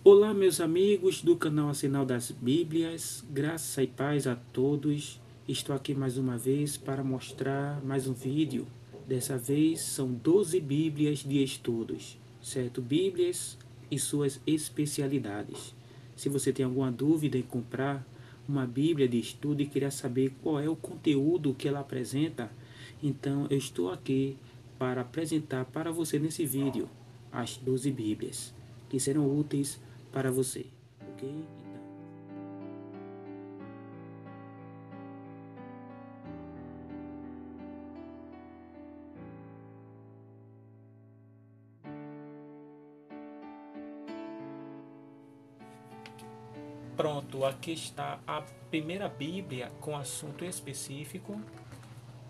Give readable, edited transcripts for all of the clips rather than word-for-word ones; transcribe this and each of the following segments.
Olá, meus amigos do canal Sinal das Bíblias, graça e paz a todos. Estou aqui mais uma vez para mostrar mais um vídeo. Dessa vez são 12 Bíblias de estudos, certo? Bíblias e suas especialidades. Se você tem alguma dúvida em comprar uma Bíblia de estudo e queria saber qual é o conteúdo que ela apresenta, então eu estou aqui para apresentar para você nesse vídeo as 12 Bíblias que serão úteis para você, ok? Então, pronto, aqui está a primeira Bíblia com assunto específico.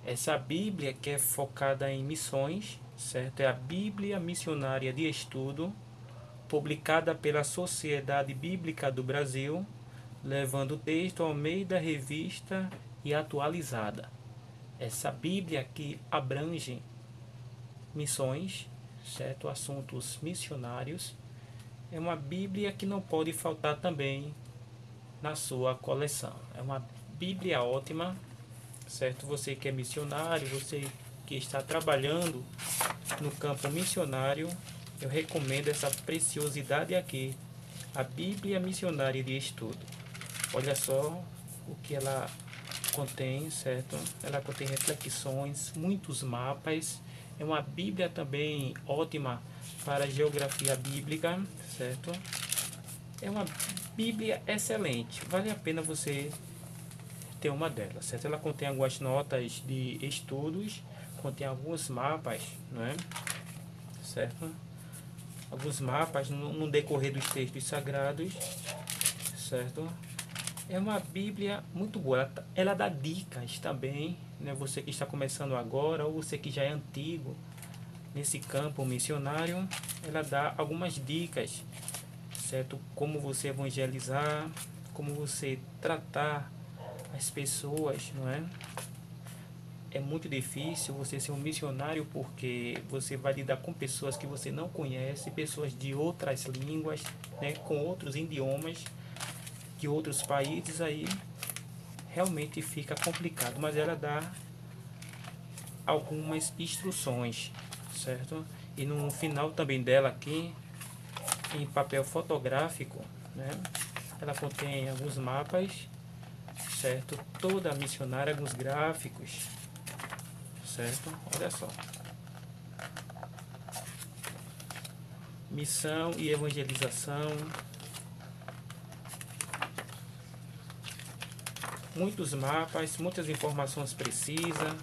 Essa Bíblia que é focada em missões, certo? É a Bíblia Missionária de Estudo, publicada pela Sociedade Bíblica do Brasil, levando o texto ao meio da revista e atualizada. Essa Bíblia que abrange missões, certo? Assuntos missionários. É uma Bíblia que não pode faltar também na sua coleção. É uma Bíblia ótima, certo? Você que é missionário, você que está trabalhando no campo missionário, eu recomendo essa preciosidade aqui, a Bíblia Missionária de Estudo. Olha só o que ela contém, certo? Ela contém reflexões, muitos mapas. É uma Bíblia também ótima para a geografia bíblica, certo? É uma Bíblia excelente, vale a pena você ter uma delas, certo? Ela contém algumas notas de estudos, contém alguns mapas, não é? Certo? Alguns mapas no decorrer dos textos sagrados, certo? É uma Bíblia muito boa. Ela dá dicas também, né? Você que está começando agora ou você que já é antigo nesse campo missionário, ela dá algumas dicas, certo? Como você evangelizar, como você tratar as pessoas, não é? É muito difícil você ser um missionário porque você vai lidar com pessoas que você não conhece, pessoas de outras línguas, né? Com outros idiomas de outros países, aí realmente fica complicado, mas ela dá algumas instruções, certo? E no final também dela aqui, em papel fotográfico, né? Ela contém alguns mapas, certo? Toda missionária, alguns gráficos, certo? Olha só. Missão e evangelização. Muitos mapas, muitas informações precisas,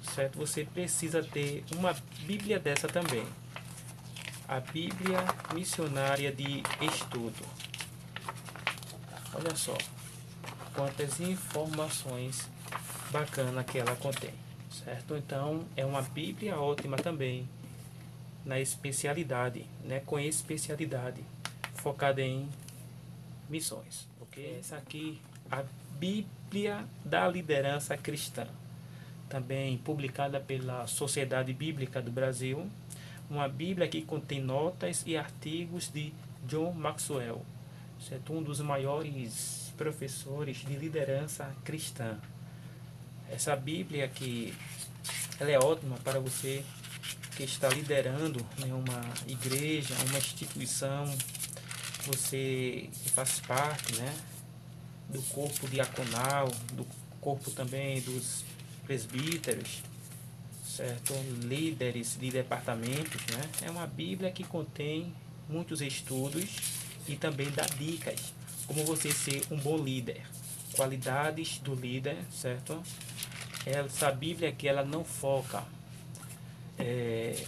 certo? Você precisa ter uma Bíblia dessa também. A Bíblia Missionária de Estudo. Olha só quantas informações bacanas que ela contém, certo? Então é uma Bíblia ótima também na especialidade, né? Com especialidade focada em missões, ok? Essa aqui, a Bíblia da Liderança Cristã, também publicada pela Sociedade Bíblica do Brasil, uma Bíblia que contém notas e artigos de John Maxwell, certo? Um dos maiores professores de liderança cristã. Essa Bíblia que ela é ótima para você que está liderando, né, uma igreja, uma instituição, você que faz parte, né, do corpo diaconal, do corpo também dos presbíteros, certo? Líderes de departamentos, né? É uma Bíblia que contém muitos estudos e também dá dicas como você ser um bom líder, qualidades do líder, certo? Essa Bíblia aqui ela não foca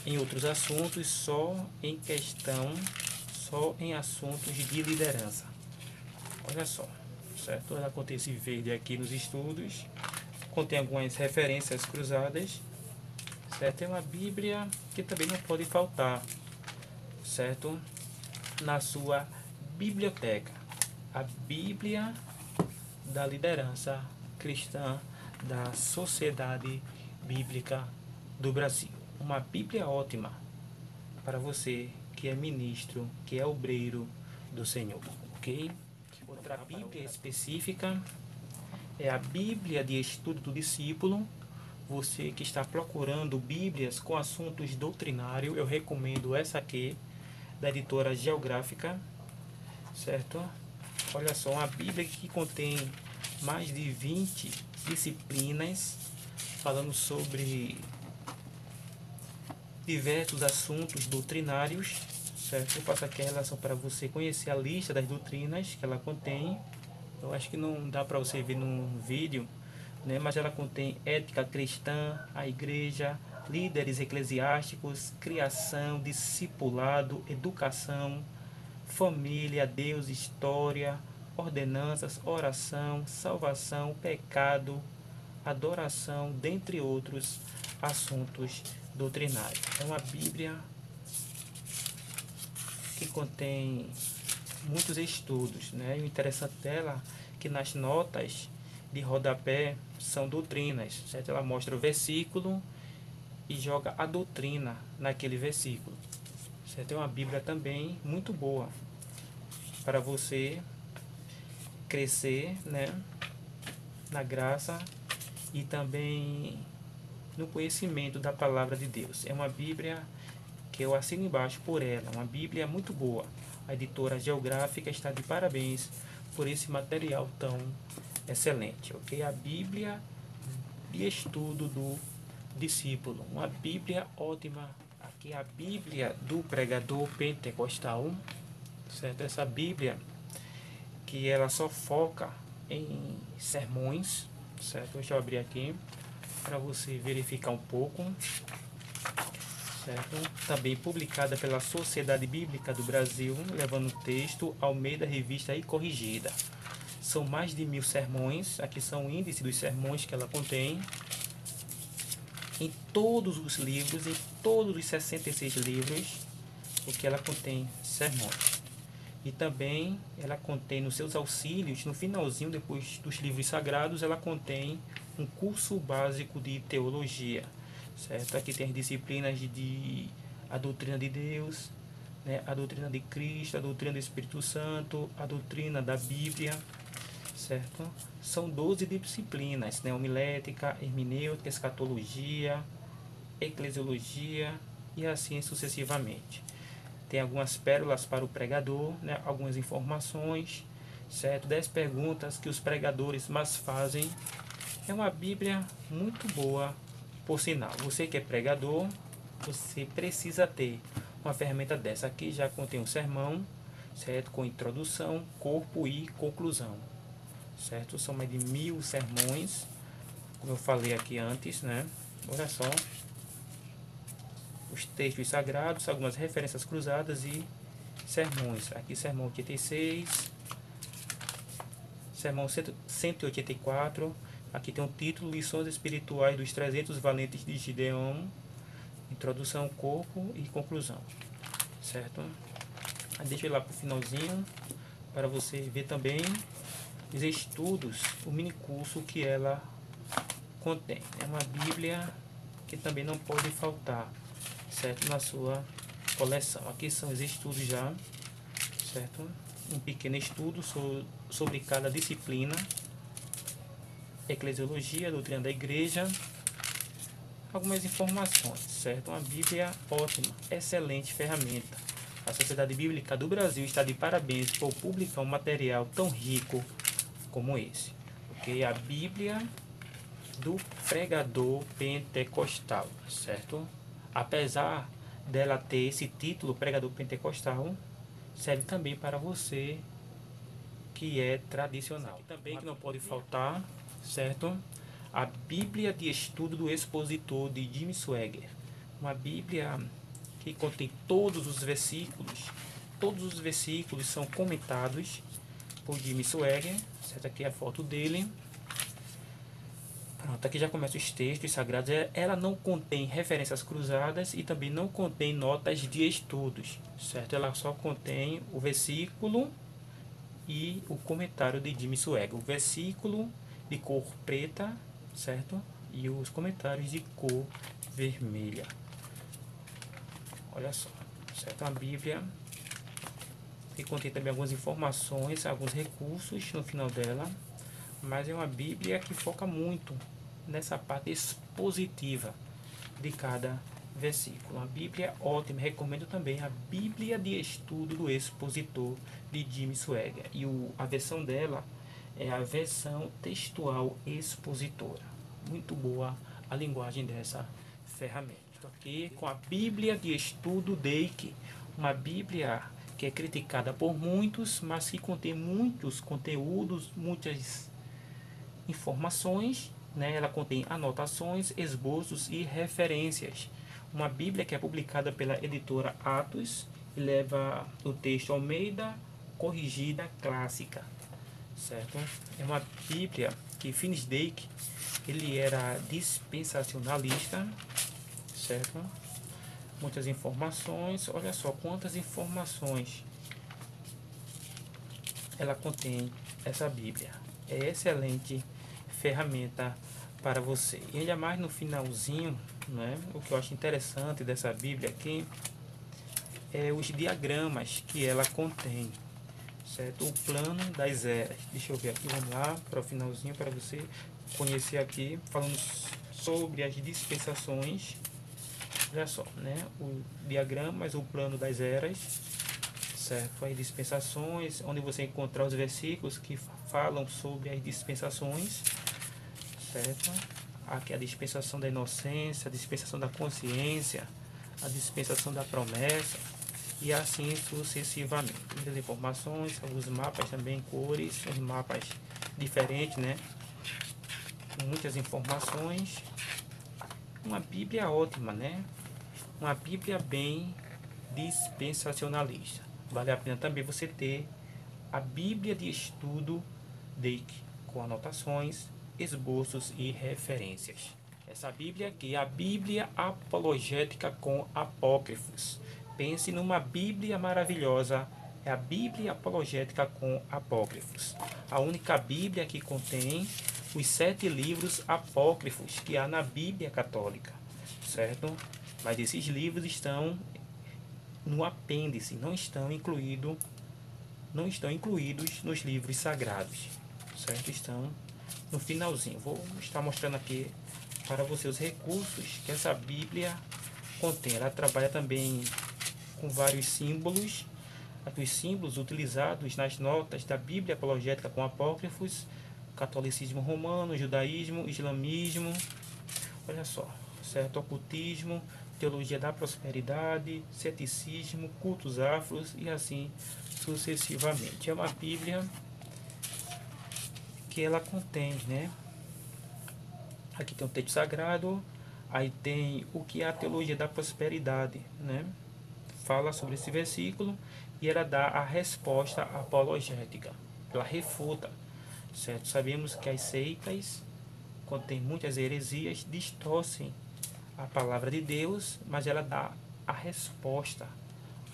em outros assuntos, só em assuntos de liderança. Olha só, certo? Ela contém esse verde aqui nos estudos, contém algumas referências cruzadas, certo? É uma Bíblia que também não pode faltar, certo? Na sua biblioteca. A Bíblia da Liderança Cristã da Sociedade Bíblica do Brasil. Uma Bíblia ótima para você que que é ministro, que é obreiro do Senhor, ok? Outra Bíblia específica é a Bíblia de Estudo do Discípulo. Você que está procurando Bíblias com assuntos doutrinários, eu recomendo essa aqui, da editora Geográfica, certo? Olha só, uma Bíblia que contém mais de 20 disciplinas, falando sobre diversos assuntos doutrinários, certo? Eu faço aqui a relação para você conhecer a lista das doutrinas que ela contém. Eu acho que não dá para você ver no vídeo, né? Mas ela contém ética cristã, a igreja, líderes eclesiásticos, criação, discipulado, educação, família, Deus, história, ordenanças, oração, salvação, pecado, adoração, dentre outros assuntos doutrinários. É uma Bíblia que contém muitos estudos, né? E o interessante dela é que nas notas de rodapé são doutrinas, certo? Ela mostra o versículo e joga a doutrina naquele versículo, certo? É uma Bíblia também muito boa para você crescer, né, na graça e também no conhecimento da palavra de Deus. É uma Bíblia que eu assino embaixo por ela, uma Bíblia muito boa. A editora Geográfica está de parabéns por esse material tão excelente, ok? A Bíblia de Estudo do Discípulo, uma Bíblia ótima. Aqui é a Bíblia do Pregador Pentecostal, certo? Essa Bíblia que ela só foca em sermões, certo? Deixa eu abrir aqui para você verificar um pouco, certo? Também publicada pela Sociedade Bíblica do Brasil, levando o texto Almeida Revista e Corrigida. São mais de 1000 sermões, aqui são o índice dos sermões que ela contém, em todos os livros, em todos os 66 livros, porque ela contém sermões. E também ela contém nos seus auxílios, no finalzinho, depois dos livros sagrados, ela contém um curso básico de teologia, certo? Aqui tem as disciplinas de a doutrina de Deus, né? A doutrina de Cristo, a doutrina do Espírito Santo, a doutrina da Bíblia, certo? São 12 disciplinas, né? Homilética, hermenêutica, escatologia, eclesiologia e assim sucessivamente. Tem algumas pérolas para o pregador, né? Algumas informações, certo? 10 perguntas que os pregadores mais fazem. É uma Bíblia muito boa, por sinal. Você que é pregador, você precisa ter uma ferramenta dessa. Aqui já contém um sermão, certo? Com introdução, corpo e conclusão, certo? São mais de 1000 sermões, como eu falei aqui antes, né? Olha só, os textos sagrados, algumas referências cruzadas e sermões. Aqui sermão 86, sermão 184. Aqui tem um título, Lições Espirituais dos 300 Valentes de Gideão, introdução, corpo e conclusão, certo? Aí deixa eu ir lá para o finalzinho para você ver também os estudos, o mini curso que ela contém. É uma Bíblia que também não pode faltar, certo, na sua coleção. Aqui são os estudos já, certo? Um pequeno estudo sobre cada disciplina, eclesiologia, doutrina da igreja, algumas informações, certo? Uma Bíblia ótima, excelente ferramenta. A Sociedade Bíblica do Brasil está de parabéns por publicar um material tão rico como esse, ok? A Bíblia do Pregador Pentecostal, certo? Apesar dela ter esse título, Pregador Pentecostal, serve também para você que é tradicional. Aqui também que não pode faltar, certo? A Bíblia de Estudo do Expositor de Jim Swagger. Uma Bíblia que contém todos os versículos. Todos os versículos são comentados por Jim Swagger, certo? Aqui é a foto dele. Pronto, aqui já começa os textos sagrados. Ela não contém referências cruzadas e também não contém notas de estudos, certo? Ela só contém o versículo e o comentário de Jim Swagger. O versículo de cor preta, certo? E os comentários de cor vermelha. Olha só. certo? Uma Bíblia que contém também algumas informações, alguns recursos no final dela, mas é uma Bíblia que foca muito nessa parte expositiva de cada versículo. Uma Bíblia ótima. Recomendo também a Bíblia de Estudo do Expositor de Jim Swagger, e a versão dela é a versão textual expositora. Muito boa a linguagem dessa ferramenta. Estou aqui com a Bíblia de Estudo Dake, uma Bíblia que é criticada por muitos, mas que contém muitos conteúdos, muitas informações, né? Ela contém anotações, esboços e referências. Uma Bíblia que é publicada pela editora Atos e leva o texto Almeida Corrigida Clássica, certo? É uma Bíblia que Finsdake, ele era dispensacionalista, certo? Muitas informações, olha só quantas informações ela contém, essa Bíblia. É excelente ferramenta para você. E ainda mais no finalzinho, né? O que eu acho interessante dessa Bíblia aqui é os diagramas que ela contém, certo? O plano das eras. Deixa eu ver aqui, vamos lá para o finalzinho para você conhecer aqui, falando sobre as dispensações. Olha só, né? O diagramas, o plano das eras, certo? As dispensações, onde você encontrar os versículos que falam sobre as dispensações, certo? Aqui a dispensação da inocência, a dispensação da consciência, a dispensação da promessa e assim sucessivamente. Muitas informações, os mapas também, cores, os mapas diferentes, né? Muitas informações. Uma Bíblia ótima, né? Uma Bíblia bem dispensacionalista. Vale a pena também você ter a Bíblia de Estudo Dake, com anotações, esboços e referências. Essa Bíblia aqui é a Bíblia Apologética com Apócrifos. Pense numa Bíblia maravilhosa, é a Bíblia Apologética com Apócrifos. A única Bíblia que contém os 7 livros apócrifos que há na Bíblia Católica, certo? Mas esses livros estão no apêndice, não estão incluídos nos livros sagrados, certo? Estão no finalzinho. Vou estar mostrando aqui para você os recursos que essa Bíblia contém. Ela trabalha também com vários símbolos, os símbolos utilizados nas notas da Bíblia Apologética com Apócrifos, catolicismo romano, judaísmo, islamismo, olha só, certo? Ocultismo, teologia da prosperidade, ceticismo, cultos afros e assim sucessivamente. É uma Bíblia que ela contém, né? Aqui tem o texto sagrado, aí tem o que é a teologia da prosperidade, né? Fala sobre esse versículo e ela dá a resposta apologética. Ela refuta, certo? Sabemos que as seitas contêm muitas heresias, distorcem a palavra de Deus, mas ela dá a resposta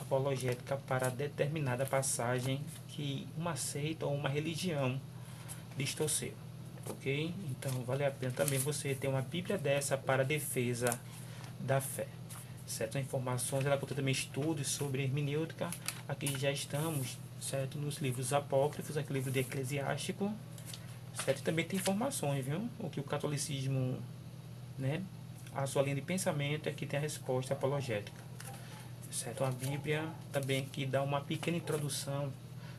apologética para determinada passagem que uma seita ou uma religião distorceu, ok? Então vale a pena também você ter uma Bíblia dessa para a defesa da fé, certo? Informações, ela contém também estudos sobre hermenêutica. Aqui já estamos, certo, nos livros apócrifos, aqui o livro de Eclesiástico, certo? Também tem informações, viu? O que o catolicismo, né? A sua linha de pensamento é que tem a resposta apologética, certo? A Bíblia também que dá uma pequena introdução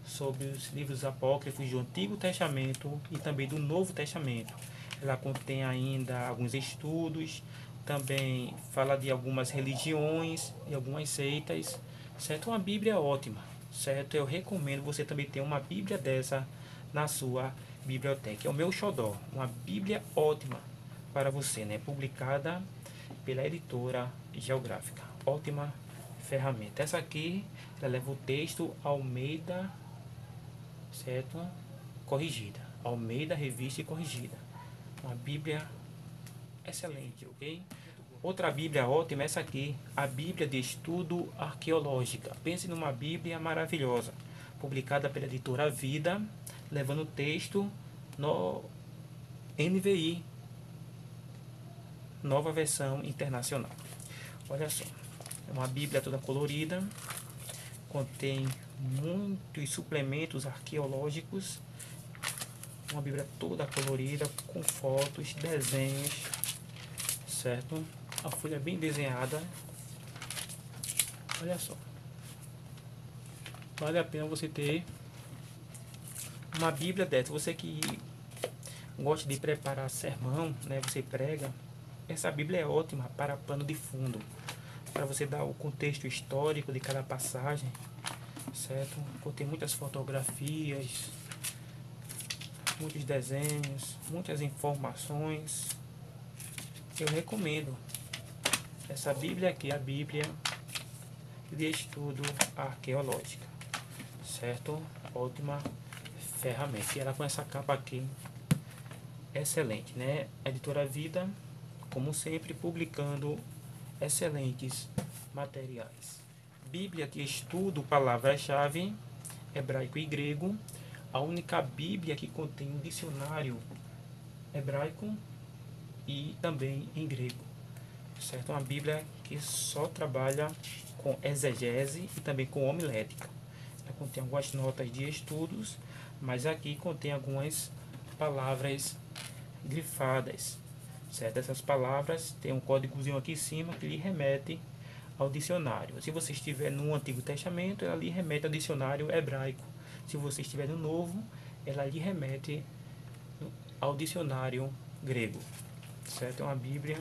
sobre os livros apócrifos do Antigo Testamento e também do Novo Testamento. Ela contém ainda alguns estudos, também fala de algumas religiões e algumas seitas, certo? Uma Bíblia ótima, certo? Eu recomendo você também ter uma Bíblia dessa na sua biblioteca. É o meu xodó, uma Bíblia ótima para você, né? Publicada pela editora Geográfica. Ótima ferramenta. Essa aqui, ela leva o texto Almeida, certo? Corrigida. Almeida, revista e corrigida. Uma Bíblia excelente, ok? Outra Bíblia ótima é essa aqui, a Bíblia de Estudo Arqueológica. Pense numa Bíblia maravilhosa, publicada pela editora Vida, levando o texto no NVI, Nova Versão Internacional. Olha só, É uma Bíblia toda colorida, contém muitos suplementos arqueológicos, uma Bíblia toda colorida, com fotos, desenhos, certo? A folha é bem desenhada, olha só. Vale a pena você ter uma Bíblia dessa. Você que gosta de preparar sermão, né? Você prega, essa Bíblia é ótima para pano de fundo, para você dar o contexto histórico de cada passagem, certo? Contém muitas fotografias, muitos desenhos, muitas informações. Eu recomendo essa Bíblia aqui, a Bíblia de Estudo Arqueológica, certo? Ótima ferramenta. E ela com essa capa aqui, excelente, né? Editora Vida, como sempre, publicando excelentes materiais. Bíblia de Estudo Palavra-Chave, Hebraico e Grego, a única Bíblia que contém um dicionário hebraico e também em grego, certo? Uma Bíblia que só trabalha com exegese e também com homilética. Ela contém algumas notas de estudos, mas aqui contém algumas palavras grifadas, certo? Essas palavras tem um códigozinho aqui em cima que lhe remete ao dicionário. Se você estiver no Antigo Testamento, ela lhe remete ao dicionário hebraico. Se você estiver no Novo, ela lhe remete ao dicionário grego, certo? É uma Bíblia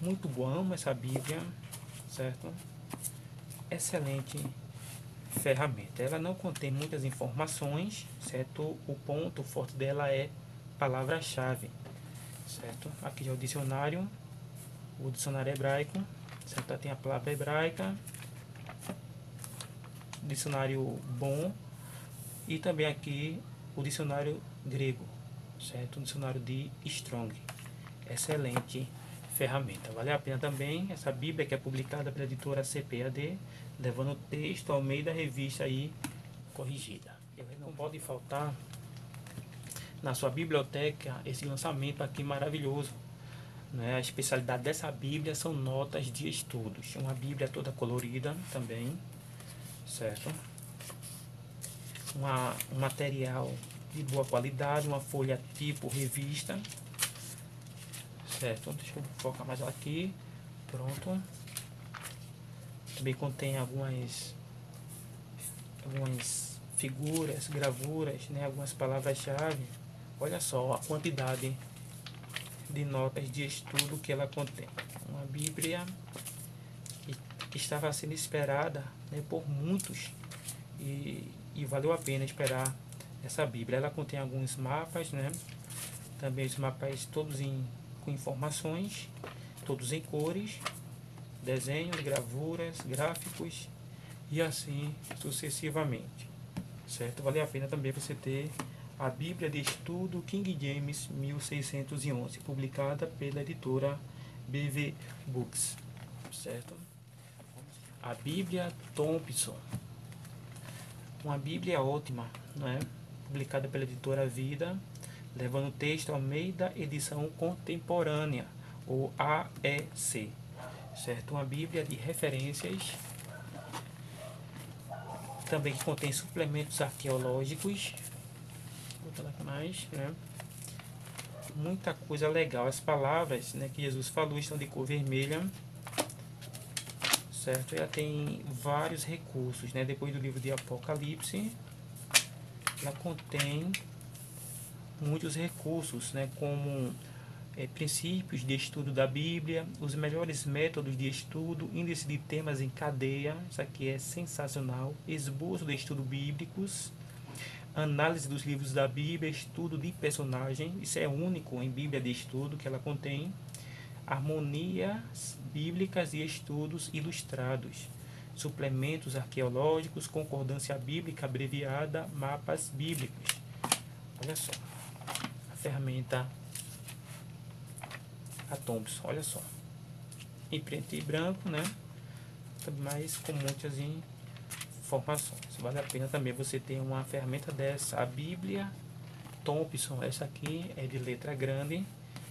muito boa, amo essa Bíblia, certo? Excelente ferramenta. Ela não contém muitas informações, certo? O ponto forte dela é palavra-chave, certo? Aqui já é o dicionário hebraico, certo? Tem a palavra hebraica, dicionário bom, e também aqui o dicionário grego, certo? O dicionário de Strong. Excelente ferramenta. Vale a pena também essa Bíblia, que é publicada pela editora CPAD, levando o texto ao meio da revista aí corrigida. Não pode faltar na sua biblioteca esse lançamento aqui maravilhoso, né? A especialidade dessa Bíblia são notas de estudos. Uma Bíblia toda colorida também, certo? Um material de boa qualidade, uma folha tipo revista, certo? Deixa eu focar mais aqui. Pronto. Também contém algumas figuras, gravuras, né? Algumas palavras-chave. Olha só a quantidade de notas de estudo que ela contém. Uma Bíblia que estava sendo esperada, né, por muitos, e valeu a pena esperar essa Bíblia. Ela contém alguns mapas, né? Também os mapas todos com informações, todos em cores, desenhos, gravuras, gráficos e assim sucessivamente, certo? Vale a pena também você ter a Bíblia de Estudo King James 1611, publicada pela editora BV Books, certo? A Bíblia Thompson, uma Bíblia ótima, né? Publicada pela editora Vida, levando o texto ao meio da edição contemporânea, ou AEC, certo? Uma Bíblia de referências, também que contém suplementos arqueológicos, mais, né? Muita coisa legal. As palavras, né, que Jesus falou estão de cor vermelha, certo? Ela tem vários recursos, né? Depois do livro de Apocalipse, ela contém muitos recursos, né? Como princípios de estudo da Bíblia, os melhores métodos de estudo, índice de temas em cadeia, isso aqui é sensacional, esboço de estudo bíblicos, análise dos livros da Bíblia, estudo de personagem, isso é único em Bíblia de estudo que ela contém, harmonias bíblicas e estudos ilustrados, suplementos arqueológicos, concordância bíblica abreviada, mapas bíblicos. Olha só, a ferramenta a Thompson, olha só, em preto e branco, né? Mas com muitas informações. Vale a pena também você ter uma ferramenta dessa, a Bíblia Thompson. Essa aqui é de letra grande,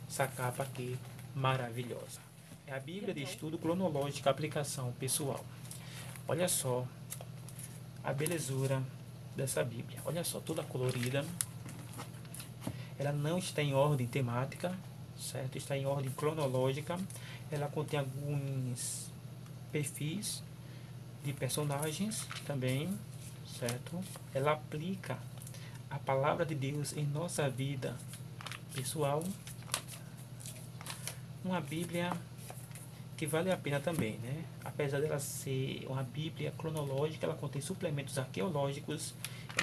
essa capa aqui maravilhosa. É a Bíblia de Estudo Cronológico, aplicação pessoal. Olha só a belezura dessa Bíblia. Olha só, toda colorida. Ela não está em ordem temática, certo? Está em ordem cronológica. Ela contém alguns perfis de personagens também, certo? Ela aplica a palavra de Deus em nossa vida pessoal. Uma Bíblia que vale a pena também, né? Apesar dela ser uma Bíblia cronológica, ela contém suplementos arqueológicos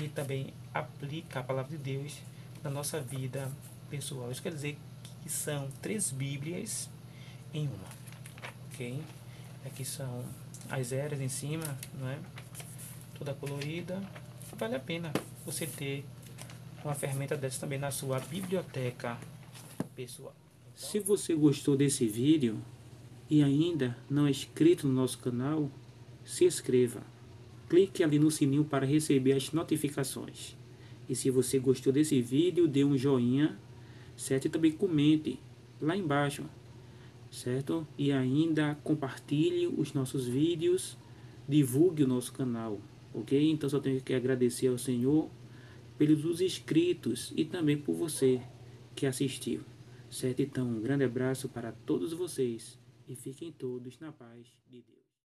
e também aplica a palavra de Deus na nossa vida pessoal. Isso quer dizer que são 3 Bíblias em uma, ok? Aqui são as eras em cima, não é? Toda colorida. Vale a pena você ter uma ferramenta dessa também na sua biblioteca pessoal. Se você gostou desse vídeo e ainda não é inscrito no nosso canal, se inscreva. Clique ali no sininho para receber as notificações. E se você gostou desse vídeo, dê um joinha, certo? E também comente lá embaixo, certo? E ainda compartilhe os nossos vídeos, divulgue o nosso canal, ok? Então só tenho que agradecer ao Senhor pelos inscritos e também por você que assistiu, certo? Então um grande abraço para todos vocês e fiquem todos na paz de Deus.